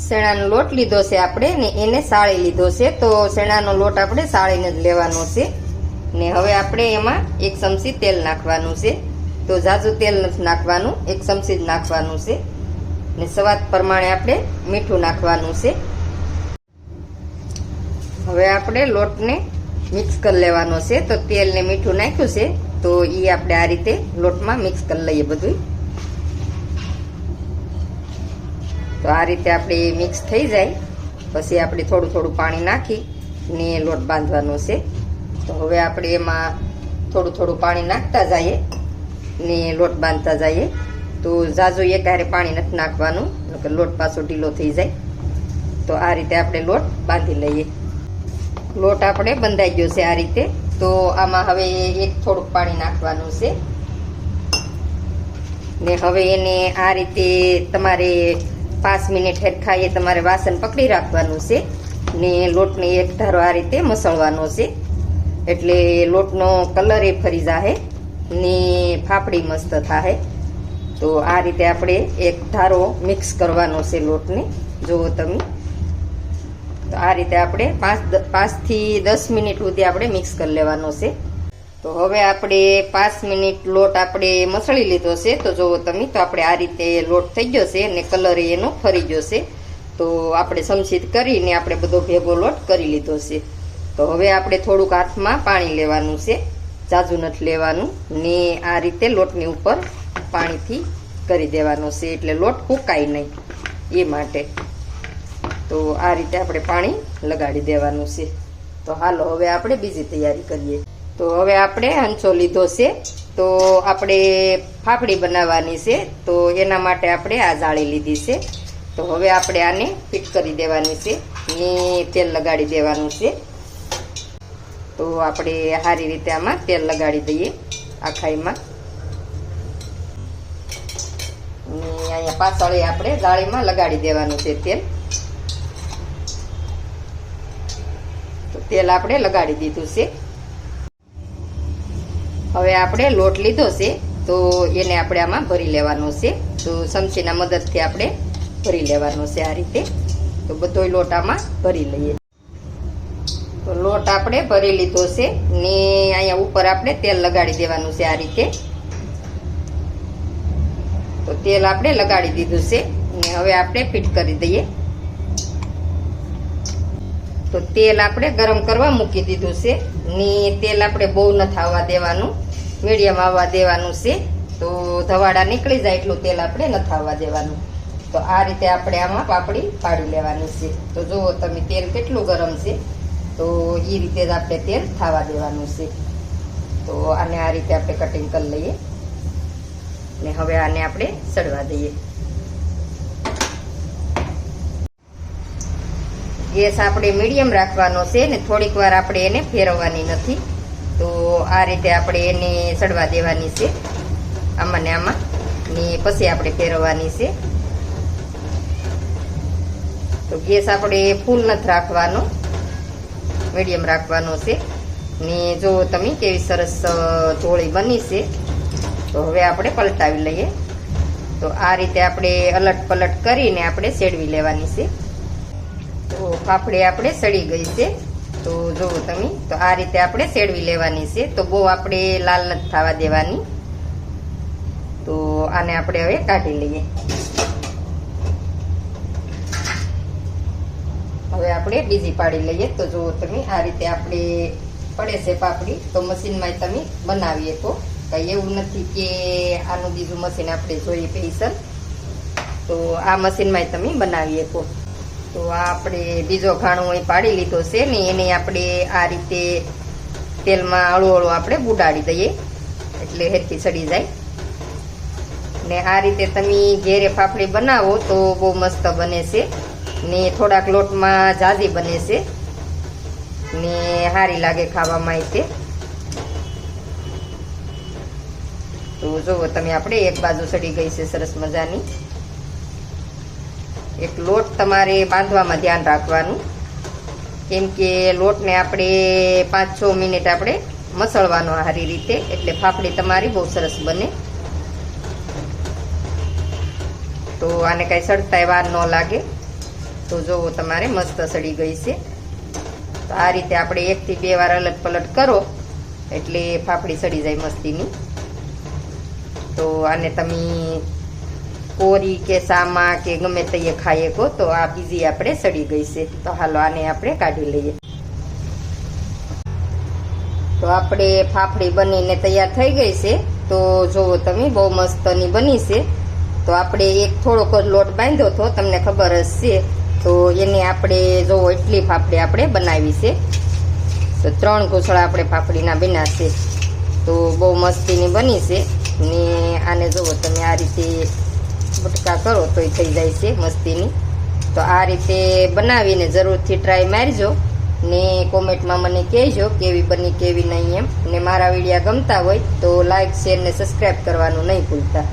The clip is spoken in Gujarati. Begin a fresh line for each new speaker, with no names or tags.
શેણાનો લોટ લીધો છે આપણે ને એને સાળી લીધો છે, તો શેણાનો લોટ આપણે સાળીને જ લેવાનો છે ને હવે આપણે એમાં 1 ચમચી તેલ નાખવાનું છે, તો ઝાઝું તેલ નથી નાખવાનું, 1 ચમચી જ નાખવાનું છે ને સ્વાદ પ્રમાણે આપણે મીઠું નાખવાનું છે। હવે આપણે લોટને મિક્સ કરી લેવાનો છે, તો તેલ ને મીઠું નાખ્યું છે તો એ આપણે આ રીતે લોટમાં મિક્સ કરી લઈએ બધું। તો આ રીતે આપણે મિક્સ થઈ જાય પછી આપણે થોડું થોડું પાણી નાખી ને લોટ બાંધવાનો છે। તો હવે આપણે એમાં થોડું થોડું પાણી નાખતા જઈએ ને લોટ બાંધતા જઈએ, તો ઝાઝું એકહારે પાણી નથી નાખવાનું નકર લોટ પાછો ઢીલો થઈ જાય। તો આ રીતે આપણે લોટ બાંધી લઈએ। લોટ આપણે બંધાઈ ગયો છે આ રીતે, તો આમાં હવે એક થોડુંક પાણી નાખવાનું છે ને હવે એને આ રીતે તમારે 5 મિનિટ હેરખાઈએ તમારે વાસણ પકડી રાખવાનું છે ને લોટને એક ધારો આ રીતે મસળવાનો છે, એટલે લોટનો કલર એ ફરી જાહે ને ફાફડી મસ્ત થાહે। તો આ રીતે આપણે એક ધારો મિક્સ કરવાનો છે લોટને, જુઓ તમે। તો આ રીતે આપણે 5 થી 10 મિનિટ સુધી આપણે મિક્સ કરી લેવાનો છે। તો હવે આપણે 5 મિનિટ લોટ આપણે મસળી લીધો છે, તો જુઓ તમે, તો આપણે આ રીતે લોટ થઈ ગયો છે અને કલર એનો ફરી ગયો છે। તો આપણે ચમચી કરીને આપણે બધો ભેગો લોટ કરી લીધો છે। તો હવે આપણે થોડુંક હાથમાં પાણી લેવાનું છે, ઝાઝું નથી લેવાનું ને આ રીતે લોટની ઉપર પાણીથી કરી દેવાનો છે, એટલે લોટ ફૂંકાય નહીં એ માટે। તો આ રીતે આપણે પાણી લગાડી દેવાનું છે। તો હાલો હવે આપણે બીજી તૈયારી કરીએ। તો હવે આપણે હંચો લીધો છે, તો આપણે ફાફડી બનાવવાની છે, તો એના માટે આપણે આ જાળી લીધી છે। તો હવે આપણે આને ફિટ કરી દેવાની છે ને તેલ લગાડી દેવાનું છે। તો આપણે સારી રીતે આમાં તેલ લગાડી દઈએ આખાઈમાં ને અહીંયા પાછળ આપણે જાળીમાં લગાડી દેવાનું છે તેલ। તો તેલ આપણે લગાડી દીધું છે। હવે આપણે લોટ લીધો છે, તો એને આપણે આમાં ભરી લેવાનો છે, તો ચમચીના મદદથી આપણે ભરી લેવાનો છે આ રીતે। તો બધોય લોટ આમાં ભરી લઈએ। તો લોટ આપણે ભરી લીધો છે ને અહીંયા ઉપર આપણે તેલ લગાડી દેવાનું છે આ રીતે। તો તેલ આપણે લગાડી દીધું છે ને હવે આપણે ફિટ કરી દઈએ। તો તેલ આપણે ગરમ કરવા મૂકી દીધું છે ને તેલ આપણે બહુ નથી આવવા દેવાનું, મીડિયમ આવવા દેવાનું છે। તો ધવાડા નીકળી જાય એટલું તેલ આપણે નથી આવવા દેવાનું। તો આ રીતે આપણે આમાં પાપડી પાડી લેવાની છે। તો જુઓ તમે તેલ કેટલું ગરમ છે, તો એ રીતે જ આપણે તેલ થવા દેવાનું છે। તો આને આ રીતે આપણે કટિંગ કરી લઈએ ને હવે આને આપણે સડવા દઈએ। ગેસ આપણે મીડિયમ રાખવાનો છે ને થોડીક વાર આપણે એને ફેરવવાની નથી। તો આ રીતે આપણે એને સડવા દેવાની છે આમાં ને આમાં ને પછી આપણે ફેરવવાની છે। તો ગેસ આપણે ફૂલ નથી રાખવાનો, મીડિયમ રાખવાનો છે ને જો તમે કેવી સરસ ઢોળી બની છે। તો હવે આપણે પલટાવી લઈએ। તો આ રીતે આપણે અલટ પલટ કરીને આપણે સેડવી લેવાની છે। તો ફાફડી આપણે સડી ગઈ છે, તો જુઓ તમે, તો આ રીતે આપણે સેડવી લેવાની છે। તો બહુ આપણે લાલ નથી થવા દેવાની। તો આને આપણે હવે કાઢી લઈએ। હવે આપણે બીજી પાડી લઈએ। તો જુઓ તમે, આ રીતે આપણે પડે છે પાપડી, તો મશીનમાં તમે બનાવીએ તો કઈ એવું નથી કે આનું બીજું મશીન આપણે જોઈએ સ્પેશિયલ। તો આ મશીનમાં તમે બનાવીએ તો આ આપણે બીજો ઘાણો અહીં પાડી લીધો છે ને એને આપણે આ રીતે તેલમાં હળવું હળવું આપણે બુડાડી દઈએ એટલે હેરખી સડી જાય। ને આ રીતે તમે ઘેરે ફાફડી બનાવો તો બહુ મસ્ત બને છે ને થોડાક લોટમાં જાજી બને છે ને સારી લાગે ખાવામાં તે। તો જુઓ તમે, આપણે એક બાજુ સડી ગઈ છે સરસ મજાની। એક લોટ તમારે બાંધવામાં ધ્યાન રાખવાનું, કેમ કે લોટને આપણે 5-6 મિનિટ આપણે મસળવાનો સારી રીતે, એટલે ફાફડી તમારી બહુ સરસ બને। તો આને કઈ સડતાય વાર ન લાગે। તો જોવો તમારે મસ્ત સડી ગઈ છે. તો આ રીતે આપણે 1 થી 2 વાર અલટ પલટ કરો એટલે ફાફડી સડી જાય મસ્તીની. તો આને તમે કોરી કે સામા કે ગમે તે ખાઈ શકો. તો આ બીજી આપણે સડી ગઈ છે. તો હાલો આને આપણે કાઢી લઈએ. તો આપણે ફાફડી બનીને તૈયાર થઈ ગઈ છે. તો જોવો તમે બહુ મસ્તની બની છે. તો આપણે એક થોડોક જ લોટ બાંધ્યો હતો, તમને ખબર જ છે. તો એને આપણે જોવો એટલી ફાફડી આપણે બનાવી છે. તો 3 ઘૂસળા આપણે ફાફડીના બન્યા છે. તો બહુ મસ્તીની બની છે. ને આને જોવો તમે આ રીતે બટકા કરો તોય થઈ જાય છે મસ્તીની. તો આ રીતે બનાવીને જરૂરથી ટ્રાય મારજો ને કોમેન્ટમાં મને કહેજો કેવી બની કેવી નહીં એમ. ને મારા વિડીયો ગમતા હોય તો લાઈક શેર ને સબસ્ક્રાઈબ કરવાનું નહીં ભૂલતા.